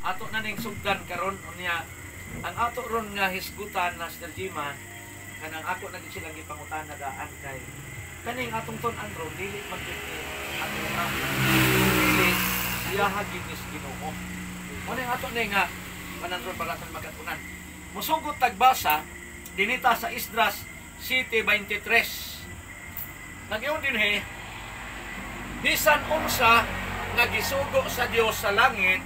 ato na ning sugdan karon unya ang ato ron nga hisgutan na Sir Jima kanang ako na gid silang gipangutana daan kay kaning atong tun-an ron dili man gid ato na dili iyaha gid ni Ginoo. Mo ning ato ni nga mananron balatan magatunan. Musugot tagbasa dinita sa Esdras 7:23. Nagyon din bisan unsa nagisugo sa Dios sa langit,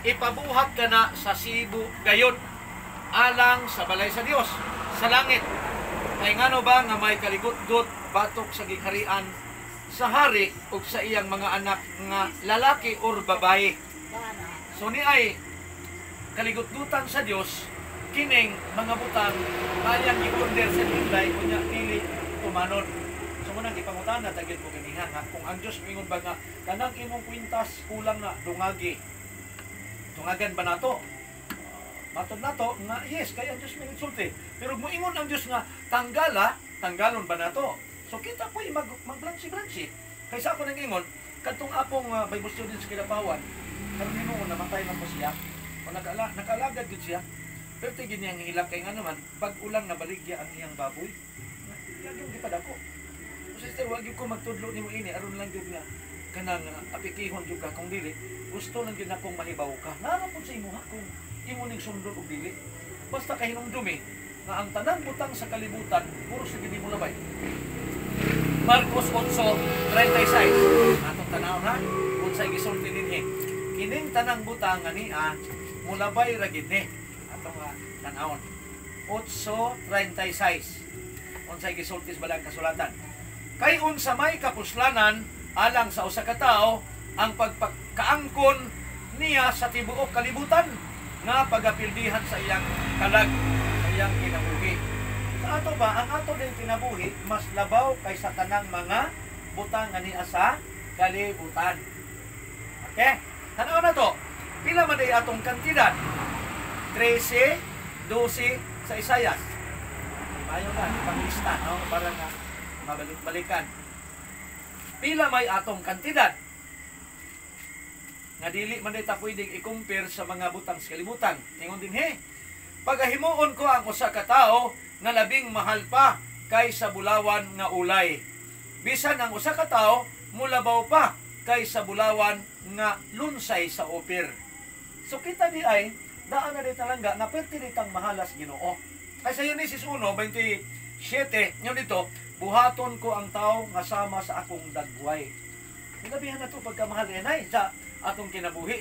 ipabuhat ka na sa Sibu gayon alang sa balay sa Dios sa langit. Kay ngano ba nga may kaligut-gut batok sa gigharian sa hari ug sa iyang mga anak nga lalaki or babaye. So ni ay kaligut-gutan sa Dios kining mga butang bayang gi-order sa Hinday unya pili tumanon. So munang ipangutana tagid ko ganiha nga kung ang Dios mingon ba nga kanang imong kwintas kulang na dungagi. Tungagan ba nato? Matod nato nga yes kay ang Dios may insulti. Pero moingon ang Dios nga tanggalon ba nato? So kita po mag-blanchi-blanchi. Kaysa ako nang ingon kadtong apong Bible students kinabawan karon nimo namatay man po siya. O nakalagad gid siya. Pero tigin niyang hilak kay nga naman pag ulang nabaligya ang iyang baboy. Laging gipadako. Sister, wag ko magtudlo nimo ini aron lang gyud nga kanang apikihon jud ka kung dili gusto lang gyud akong mahibaw ka nara pud sa imuha kung imo ning sundon og dili basta kahinumdumi nga ang tanang butang sa kalibutan puro sa gid mo labay. Marcos 8:36 atong tanaw na unsay gisulti dinhi kining tanang butang ania mulabay ra gid ni atong tanawon 8:36 unsay gisulti sa balang kasulatan. Kay unsa may kapuslanan alang sa usa ka tawo ang pagpakaangkon niya sa tibuok kalibutan nga pagapildihan sa iyang kalag sa iyang kinabuhi. Sa ato ba ang ato din kinabuhi mas labaw kaysa tanang mga butang niya sa kalibutan. Okay? Tanaw na to. Pila man day atong kantidad? 13, 12 sa Isaias. Ayaw na, panglista, no? Para nga mabalik-balikan. Pila may atong kantidad nga dili man dita pwedeng i-compare sa mga butang sa kalibutan. Ingon din pagahimuon ko ang usa ka tawo nga labing mahal pa kaysa bulawan nga ulay. Bisan ang usa ka tawo mulabaw pa kaysa bulawan nga lunsay sa opir. So kita di ay daan na dita langga na perti ditang mahalas Ginoo. Kaysa Genesis 1:27 nyo dito buhaton ko ang tao nga sama sa akong dagway. Ilabihan na ito pagkamahal yanay sa atong kinabuhi.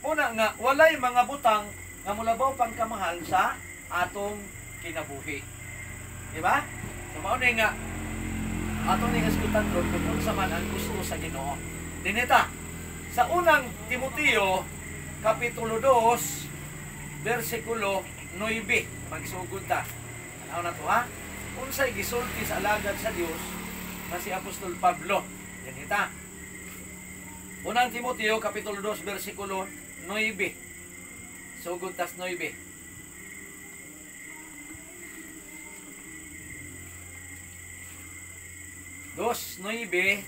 Una nga, walay mga butang nga mulabaw pang kamahal sa atong kinabuhi. Diba? So, mauna nga, atong ningaskutan doon kung sa man ang gusto sa Ginoo. Dinita, sa unang Timoteo, Kapitulo 2, versikulo 9, magsugod ta. Ano na to ha? Unsay gisulti sa alagad sa Dios na si Apostol Pablo. Ganita. Unang Timoteo kapitulo 2 bersikulo 9. Sugod tas 9. 2:9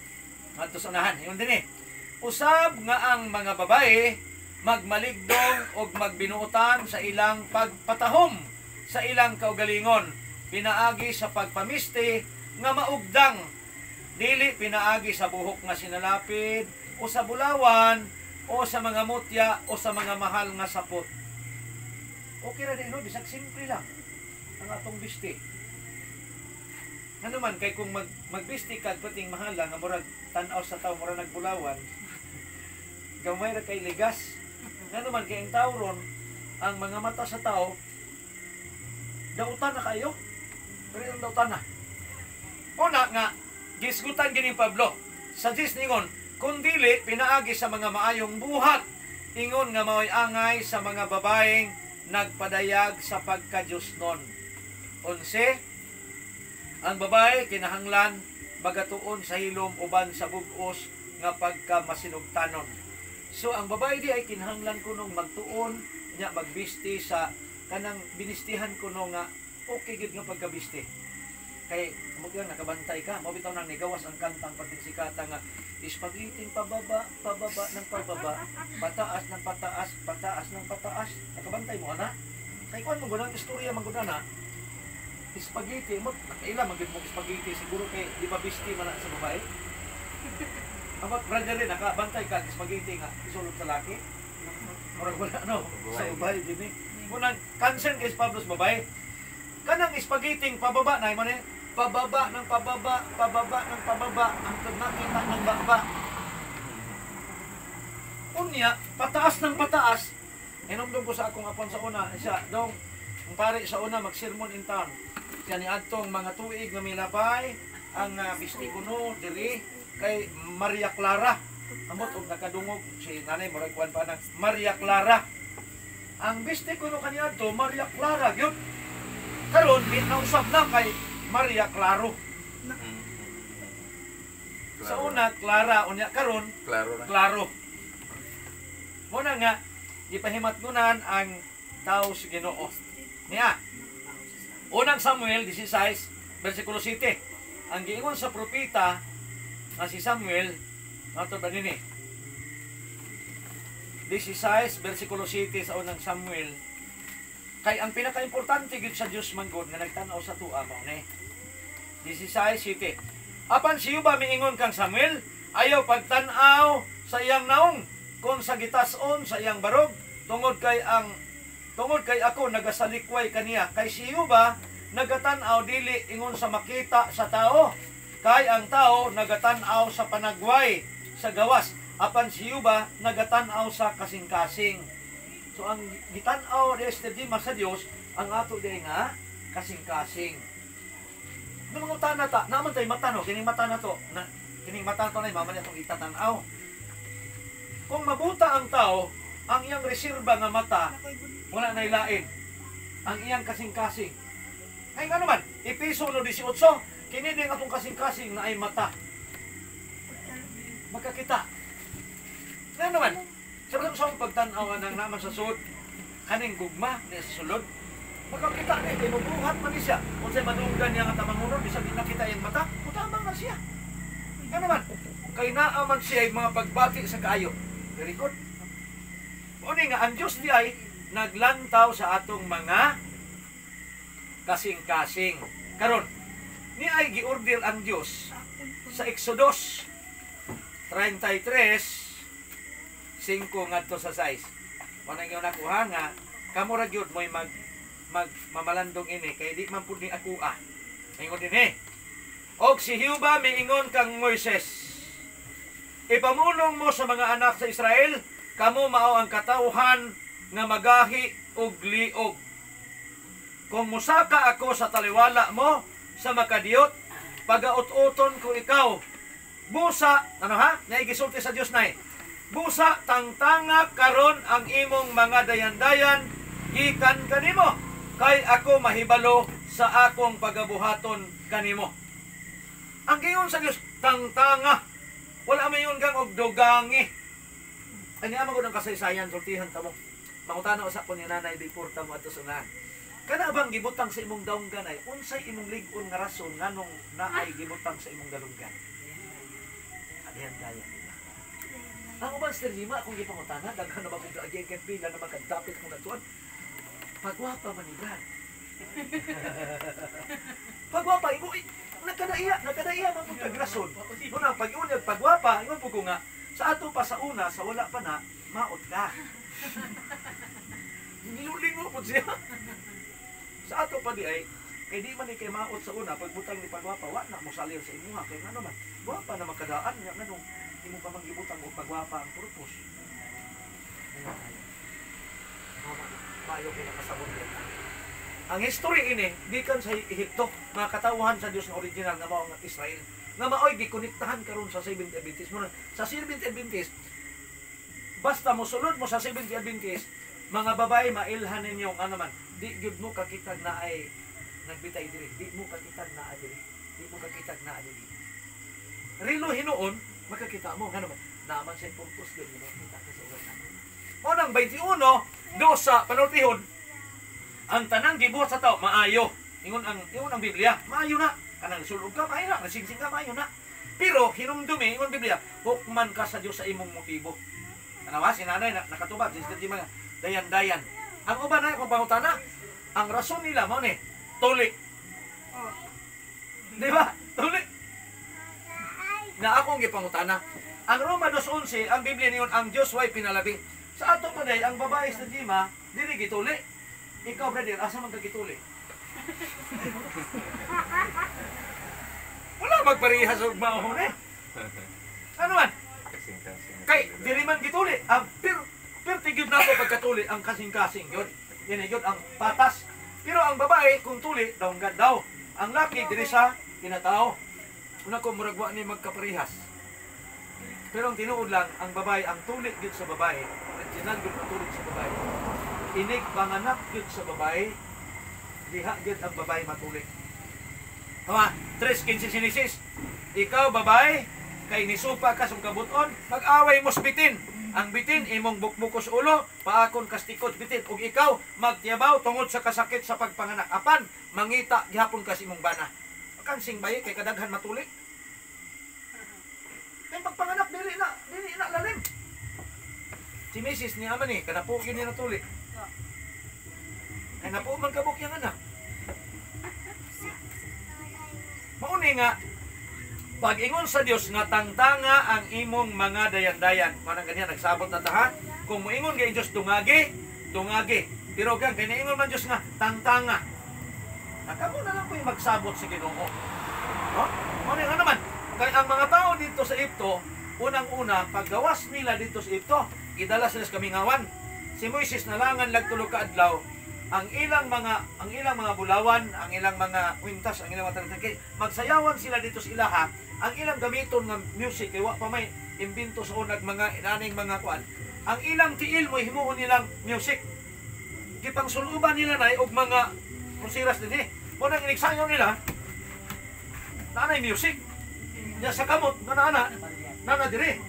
ngadto sa unahan. Ingon dinhi. Usab nga ang mga babae magmaligdong og magbinuotan sa ilang pagpatahom sa ilang kaugalingon. Pinaagi sa pagpamisti nga maugdang, dili pinaagi sa buhok nga sinalapid o sa bulawan o sa mga mutya o sa mga mahal nga sapot. Okay ra din no, bisag simple lang ang atong bisti. Ano man kay kung magbisti kag pating mahal nga murag tan-aw sa tawo murag nagbulawan. Gamay ra kay ligas. Ano man kay ang tawron ang mga mata sa tao dautan na kayo. Pero yung dautan na. Una nga, gisgutan gining Pablo. Sa ningon, kung dili, pinaagi sa mga maayong buhat. Ingon nga mao'y angay sa mga babaeng nagpadayag sa pagka-Diyos nun. 11, ang babae kinahanglan magatuon sa hilom uban sa bugos nga pagka-masinugtanon. So, ang babae di ay kinahanglan kunong magtuon, niya magbisti sa kanang binistihan kuno nga okay gid nga pagkabisti. Kay mugyan nakabantay ka, mo bitaw nang nigawas ang kantang pagsikata nga ispagiting pababa, pababa ng pababa, pataas ng pataas, pataas ng pataas. Nakabantay mo ana? Kay kuan mo gunang istorya man gud ana. Spaghetti mo, nakaila magid mo spaghetti siguro kay di ba bisti man na sa babae. Amot brother rin nakabantay ka spaghetti nga isulod sa laki. Murag wala no sa babae dinhi. Munang concern kay Pablo sa babae. Kanang spaghetti pababa na man pababa ng pababa, pababa ng pababa hangtod nakita ng baba. Unya, pataas ng pataas. Hinumdum ko sa akong apon sa una, siya dong ang pare sa una mag-sermon in town. Siya ni adtong mga tuig nga milabay ang bisti kuno diri kay Maria Clara. Amot og nakadungog si nanay mo kuan pa na Maria Clara. Ang bisti kuno kaniadto Maria Clara gyud. Karon nausab na kay Maria Claro. Sa una Clara unya karon Claro. Mo na nga gipahimatgunan ang tao sa Ginoo. Niya. Unang Samuel 16 bersikulo 7. Ang giingon sa propeta nga si Samuel nato ba nini? 16 bersikulo 7 sa unang Samuel. Kay ang pinaka-importante gid sa Dios manggod nga nagtan-aw sa tuwa mao ni 16:7. Apan siyo ba miingon kang Samuel, ayaw pagtan-aw sa iyang naong kung sa gitas-on sa iyang barog tungod kay ako nagasalikway kaniya. Kay siyo ba nagatan-aw dili ingon sa makita sa tao, kay ang tao nagatan-aw sa panagway sa gawas. Apan siyo ba nagatan-aw sa kasing-kasing. So ang gitan-aw ni Esther sa Dios ang ato di nga kasing-kasing. Nung mga tana ta, naman tayo mata no, kining mata na to, na kining mata to na maman itong itatanaw. Kung mabuta ang tao, ang iyang reserba nga mata wala na ilain. Ang iyang kasing-kasing. Ay nga naman, Episo 1:18, kini din atong kasing-kasing na ay mata. Magkakita. Nga naman, sabi sa pagtanaw ng naman sa sud, kaning gugma ni sa sulod, magkakita ni, tinubuhat man siya. Kung sa'y madunggan niya nga tamangunod, bisag nakita yung mata, kutamang na siya. Nga naman, kay naaman siya yung mga pagbati sa kaayo. Very good. Uni nga, ang Diyos di ay naglantaw sa atong mga kasing-kasing. Karon, ni ay giorder ang Diyos sa Exodus 33:5 ngadto sa 6. Manang yung nakuha nga, kamura gyud mo'y mamalandong ini, kay di man pud ni akua. Ingon din Og si Hiuba miingon kang Moises, ipamulong mo sa mga anak sa Israel, kamo mao ang katawhan nga magahi og liog. Kung musaka ako sa taliwala mo sa makadiyot, pagaut-uton ko ikaw. Busa, ano ha? Naigisulti sa Dios nay. Busa tangtanga karon ang imong mga dayan-dayan gikan kanimo, kay ako mahibalo sa akong pagabuhaton kanimo. Ang giyon sa Dios tangtanga, wala mayon kang og dugangi. Ani amo gud ang kasaysayan sultihan ta mo. Mangutana usa ko ni nanay before ta mo adto sunan. Kana bang gibutang sa imong daunggan ay unsay imong lig-on nga rason nganong naay gibutang sa imong dalunggan? Dayan-dayan. Ang uban Sir Lima, kung ipangutana, daghan na mag-agi ang pila na magkadapit kong natuan. Pagwapa man ni Brad. Pagwapa, nagkadaiya man po kagrason. Nung pag-iunyag pagwapa, ingon po ko nga, sa ato pa sa una, sa wala pa na, maot ka. Nilulingo po siya. Sa ato pa di ay, kay di man ni kay maot sa una, pagbutang ni pagwapa, wala na mo salir sa imuha. Kaya nga naman, gwapa na makadaan niya, nga nung, hindi mo pa manggibutang o pagwapa ang purpose. Mayo kinakasabot yan. Ang history ini, gikan sa Ehipto, mga katawhan sa Diyos na original na mga Israel, nga maoy gikonektahan karon sa Seventh Adventist. Sa Seventh Adventist, basta mo sulod mo sa Seventh Adventist, mga babae, mailhan ninyo, ano man, di gyud mo kakitag na ay nagbitay diri, di mo kakitag na diri, di mo kakitag na diri. Rilo hinuon, makakita mo, nga naman, naman siya purpose yun, makakita ka sa ugat namin. Unang 21, dosa, panultihon, ang tanang gibuhat sa tao, maayo. Ingon ang Biblia, maayo na. kanang sulog ka maayo na, nasingsing ka maayo na. Pero hinumdumi ingon Biblia, hukman ka sa Dios sa imong motibo. Anawa si nanay nakatubag sa mga dayan-dayan. Ang uban na kung pangutana, ang rason nila mo ni tuli. Di ba? Tuli. Na akong gipangutana. Ang Roma 2:11, ang Biblia niyon ang Dios way pinalabi. Sa ato pa ang babae sa Dima, dili gituli. Ikaw brother, asa man ka gituli? Wala magparihas og maahon eh. Ano man? Kay dili man gituli. Ang tigib nato pagkatuli ang kasing-kasing yun. Yan yun ang patas. Pero ang babae kung tuli daw daw. Ang laki diri sa kinatao. Una ko muragwa ni magkaparihas. Pero ang tinuod lang ang babae ang tuli gyud sa babae. Original gyud ang tuli sa babae. Inig panganak gyud sa babae. Diha gyud ang babae matuli. Tama, 3:15 ikaw babae kay nisupa ka sa kabuton, mag-away mo sa bitin. Ang bitin imong bukbukos ulo, paakon kastikot bitin ug ikaw magtiyabaw tungod sa kasakit sa pagpanganak. Apan mangita gihapon ka sa imong bana. Kansing bayi kay kadaghan matuli. Kay pagpanganak dili na lalim. Si Mrs. ni ama ni kanapo gyud ni natuli. Ay napo man kabuk yang anak. Mauni nga pag-ingon sa Dios nga tangtanga ang imong mga dayan-dayan. Manang ganyan nagsabot na taha. Kung moingon kay Dios dungagi. Pero kang kay naingon man Dios nga tangtanga. Nakamo na lang ko yung magsabot sa Ginoo. No? Mauni nga naman kay ang mga tao dito sa Egypto, unang-una paggawas nila dito sa Egypto, idala sila sa kamingawan. Si Moises nalangan lagtulo ka adlaw. Ang ilang mga bulawan, ang ilang mga kwintas, ang ilang mga tarantay, magsayawan sila dito sa ilaha. Ang ilang gamiton ng music, kaya pa may imbento sa unag mga inaning mga kuan. Ang ilang tiil mo himuon nilang music. Gipangsuluban nila na og mga musiras din eh. Muna inigsayaw nila, nanay music. Ya sa kamot, nana dire.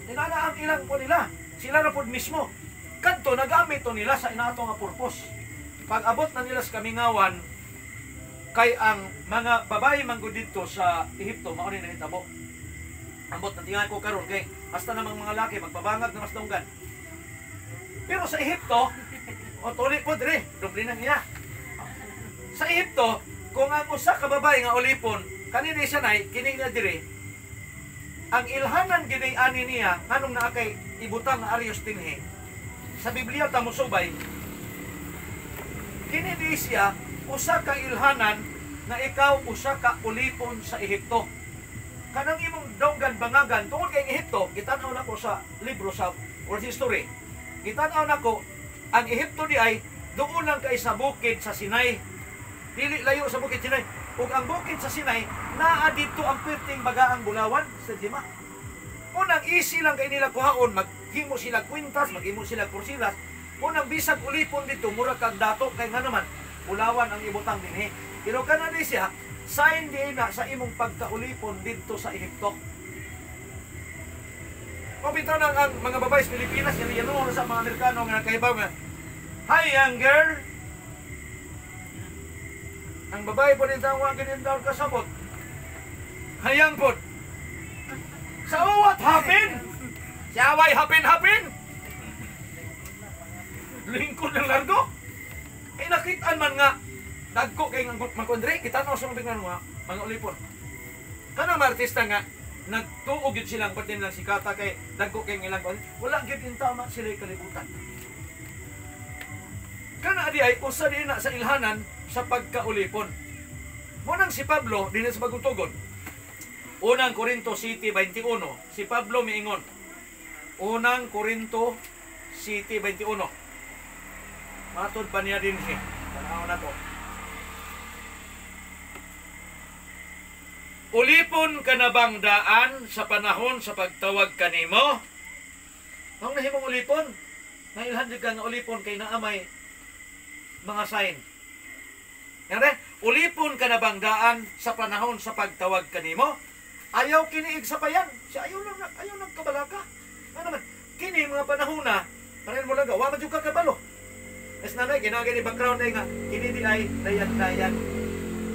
Inana ang ilang po nila. Sila na po mismo. Kadto nagamit to nila sa inato nga purpose. Pag abot na nila sa kamingawan, kay ang mga babae manggod dito sa Ehipto mao ni nahitabo. Ambot na tingnan ko karon kay hasta namang mga laki magpabangag na mas dunggan. Pero sa Ehipto, o tuli po dire, dublinan niya. Sa Ehipto, kung ang usa ka babae nga ulipon, kanina siya nay kining na dire, ang ilhanan gini ani niya nganong naa kay ibutang nga Arios tinhi. Sa Biblia ta musubay, kini di siya usa ka ilhanan na ikaw usa ka ulipon sa Ehipto. Kanang imong dawgan bangagan tungod kay Ehipto, gitan-aw nako sa libro sa World History. Gitan-aw nako ang Ehipto di ay duol lang kay sa bukid sa Sinai. Dili layo sa bukid Sinai. Ug ang bukid sa Sinai naa dito ang perting bagaang bulawan sa Dima. Unang easy lang kay nila kuhaon, maghimo sila kwintas, maghimo sila kursilas. Unang bisag ulipon dito, mura kag dato kay nga naman ulawan ang ibutang dinhi. Pero kana di siya sign di na sa imong pagkaulipon dito sa Ehipto. Kung bitaw nang ang mga babae sa Pilipinas, yan sa mga Amerikano nga nakahibaw nga, "Hi young girl." Ang babae po din tawag ganyan daw kasabot. Hayang po. So what happened? Siyaway hapin. Lingkod ng largo. Kaya nakitaan man nga, dagko kay magkondre, kita na sa mga mga ulipon. Kanang mga artista nga, nagtuog yun silang patin lang sikata kay dagko kay ilang kon. Wala gyud in tama sila kalibutan. Kana adi ay usa din na sa ilhanan sa pagkaulipon. Munang si Pablo dinhi sa pagtugon. Unang Korinto City 21, si Pablo miingon. Unang Korinto City 21. Matod pa niya din siya. Tanaw na to. Ulipon ka na bang daan sa panahon sa pagtawag kanimo? Ang nahimong ulipon? Nailhan ka nga ulipon kay naamay mga sign. Yan ulipon ka na bang daan sa panahon sa pagtawag kanimo? Ayaw kiniig sa payan. Siya ayaw nagkabalaka. Ano naman? Kini mga panahon na, parin mo lang, wa man jud ka kabalo. Es nanay, ginagay ni background ay nga, kini di ay dayan-dayan.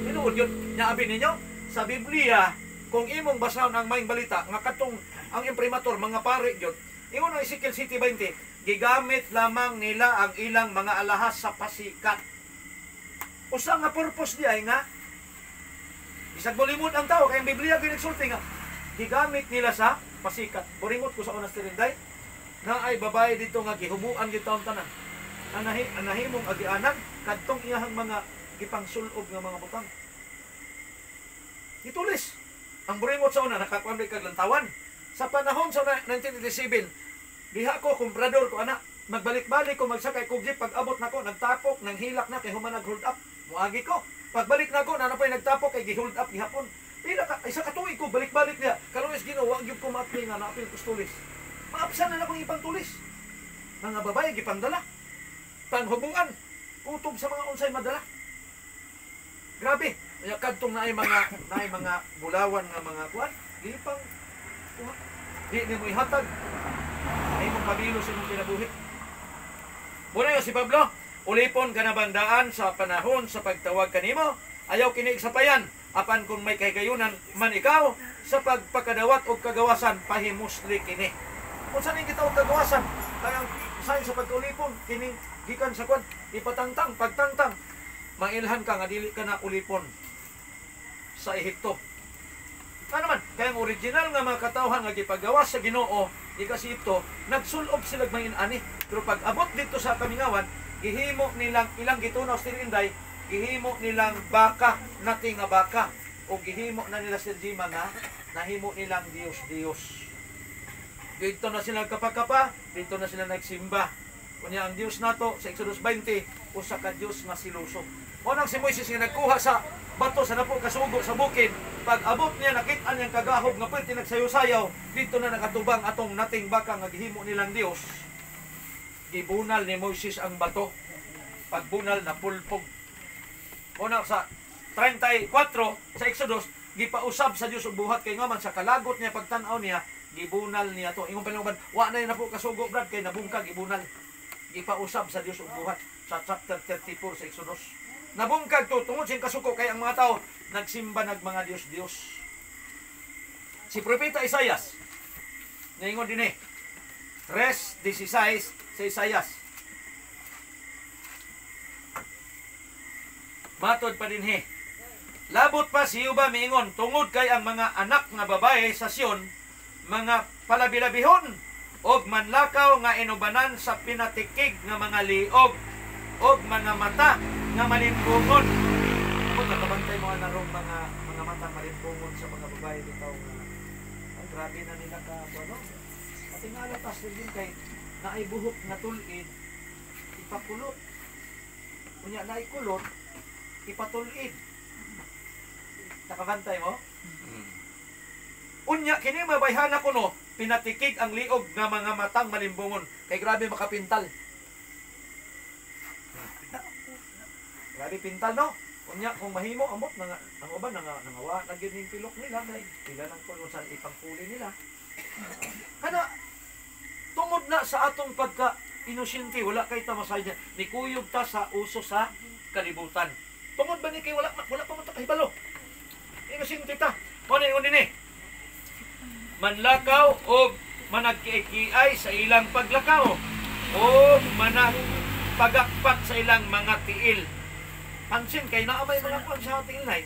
Tinuod yun. Nya abi ninyo sa Biblia, kung imong basahon ang maing balita nga katong ang imprimatur mga pare gyud, ingon ang Ezekiel 7:20, gigamit lamang nila ang ilang mga alahas sa pasikat. Usa nga purpose diay nga bisag molimod ang tao kay ang Biblia ginigsulti nga gigamit nila sa pasikat. Buringot ko sa unas tirinday na ay babae dito nga gihubuan gyud taon tanan. Anahimong agianan kadtong iyahang mga gipangsulob nga mga butang. Itulis. Ang buringot sa una nakakuan kag lantawan. Sa panahon sa 1987, diha ko kumprador ko anak, magbalik-balik ko magsakay kog jeep, pag abot nako nagtapok, nang hilak na kay human nag-hold up. Muagi ko. Pagbalik nako na napay nagtapok kay gi-hold up gihapon. Pila ka isa ka tuig ko balik-balik niya. Kaluwis ginawa gyud ko maapil nga naapil ko tulis. Maapsan na akong ipang tulis. Mga babae gipandala. Panghubuan, kutob sa mga unsay madala. Grabe. Kaya kadtong naay mga bulawan nga mga kuan, gipang di ni mo ihatag. Ay mong pabilo sa imong kinabuhi. Muna si Pablo, ulipon ka na bandaan sa panahon sa pagtawag kanimo, ayaw kini sapayan, apan kung may kahigayunan man ikaw, sa pagpakadawat o kagawasan, pahimusli kini. Kung saan yung kita o kagawasan, kayang sign sa pagkaulipon, kining gikan sa kwan, ipatangtang, pagtangtang, mailhan ka nga dili ka na ulipon sa Ehipto. Ano man, kaya ang original nga mga katawhan nga gipagawas sa Ginoo, kasi ito, nagsulob sila mainani. Pero pag abot dito sa Kamingawan, gihimo nilang ilang gitunaw sa Tirinday, gihimo nilang baka, nating nga baka, o gihimo na nila sa Jima nga, nahimo nilang Diyos-Diyos. Dito na sila kapakapa, dito na sila nagsimba. Kunya ang Diyos nato sa Exodus 20, usa ka Diyos nga siluso. Unang si Moises nga nagkuha sa bato sa napo kasugo sa bukid, pag abot niya nakit-an niyang kagahob nga pwede nagsayo-sayaw, dito na nakatubang atong nating baka nga gihimo nilang Dios. Gibunal ni Moises ang bato. Pagbunal na pulpog. Una sa 34 sa Exodus, gipausab sa Dios og buhat kay nga man sa kalagot niya pagtan-aw niya, gibunal niya to. Ingon palinguban, wa na napo kasugo brad kay nabungkag gibunal. Gipausab sa Dios og buhat sa chapter 34 sa Exodus. Nabungkag to tungod sing kasuko kay ang mga tao nagsimba nag mga Dios-Dios. Si propeta Isaias ningon dinhi 3:16 sa Isaias. Matod pa dinhi. Labot pa si Jehova miingon tungod kay ang mga anak nga babae sa Sion mga palabilabihon og manlakaw nga inubanan sa pinatikig nga mga liog og mga mata nga malimbungon. Kung nakabantay mo narong mga mata malimbungon sa mga babae bitaw nga ang grabe na nila ka ano. At ingalatas din kay naay buhok na tulid ipakulot. Kunya naay kulot ipatulid. Nakabantay mo? Unya kini mabayhana kuno pinatikig ang liog nga mga matang malimbungon kay grabe makapintal. Grabe pintal no. Unya kung mahimo amot nga ang uban nangawa na gyud ning pilok nila kay pila nang kuno sa ipangpuli nila. Kana tungod na sa atong pagka inosente wala kay ta masayda ni kuyog ta sa uso sa kalibutan. Tungod ba ni kay wala pa man ta kahibalo. Inosente ta. Mo na ingon dinhi. Manlakaw o managkiay sa ilang paglakaw o managpagakpat sa ilang mga tiil. Pansin kay naamay mga kuan sa tiil nay.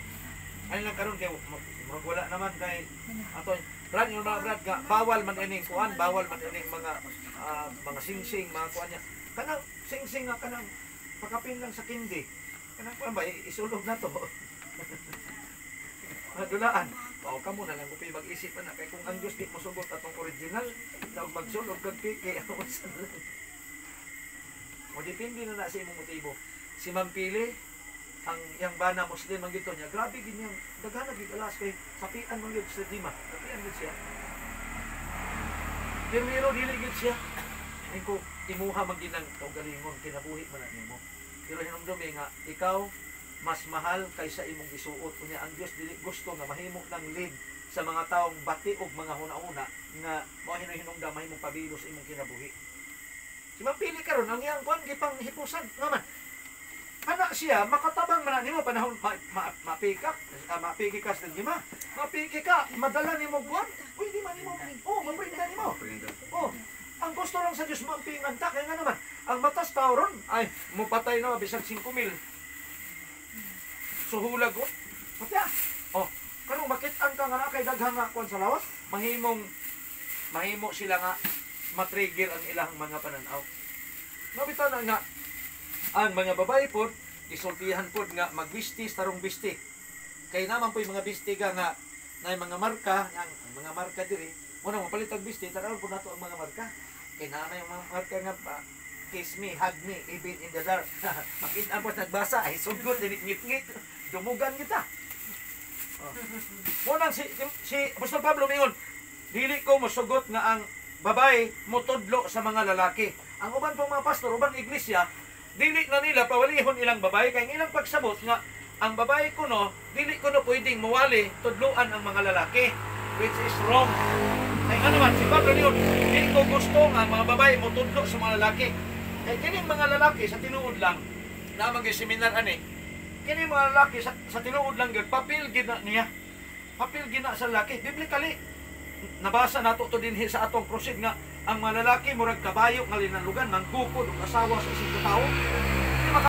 Ay lang karon kay wala naman kay ato brad yung mga brad nga bawal man ining kuan, bawal man ining mga singsing, mga kuan niya. Kanang singsing nga kanang pakapin lang sa kindi. Kanang kuan ba isulog na to. Madulaan. O kamo na lang upay mag-isip na kay kung ang Dios di mo sugot atong original, daw magsulog kag piki ano sa lang. O depende na sa imong motibo. Si Ma'am Pili, ang yang bana Muslim ang gito niya, grabe gid niyang daghan gid alas kay sapian man gyud sa Dima. Sapian gid siya. Pero dili gid siya. Ay ko imuha man gid ang kaugalingon kinabuhi man nimo. Pero hinumdumi nga ikaw mas mahal kaysa imong gisuot. Kunya ang Dios dili gusto nga mahimo ng lead sa mga taong bati og mga huna-una nga mao hinungdan mahimong pabilo sa imong kinabuhi. Si mapili karon ang iyang kuan gipang hipusan naman. Kana siya, makatabang man nimo panahon mapikak, mapikikas din nima. Mapiki ka, madala nimo buwan. Uy, di man nimo. Oh, maprinta nimo. Oh, ang gusto lang sa Dios mampingan ta kay nga naman. Ang matas tao ron ay mupatay na bisag 5,000. Suhulag ko. Patya. Oh, karon makit-an ka nga na kay daghang nga kuan sa lawas, mahimo sila nga matrigger ang ilang mga pananaw. Nabitaw na nga ang mga babae pod isultihan pod nga magbistis tarong bisti. Kay naman po yung mga bisti nga na mga marka, ang mga marka diri, mo na mapalit og bisti tanaw po nato ang mga marka. Kay naman yung mga marka nga kiss me, hug me, even in the dark. Makita po nagbasa ay sugod ngit-ngit. Dumugan kita. Oh. Muna si Apostol Pablo mingon, dili ko mosugot nga ang babae motudlo sa mga lalaki. Ang uban pong mga pastor, uban iglesia, dili na nila pawalihon ilang babae kay ilang pagsabot nga ang babae kuno dili kuno pwedeng mawali tudloan ang mga lalaki, which is wrong. Ay ano man si Pablo niyon, dili ko gusto nga ang mga babae mo tudlo sa mga lalaki. Kay kining mga lalaki sa tinuod lang na mag-seminar ani, kining mga lalaki sa tinuod lang gyud papil gid na niya. Papil gid na sa lalaki. Biblically nabasa nato to dinhi sa atong crusade nga ang mga lalaki murag kabayo nga linalugan, manggupod og asawa sa isang tao.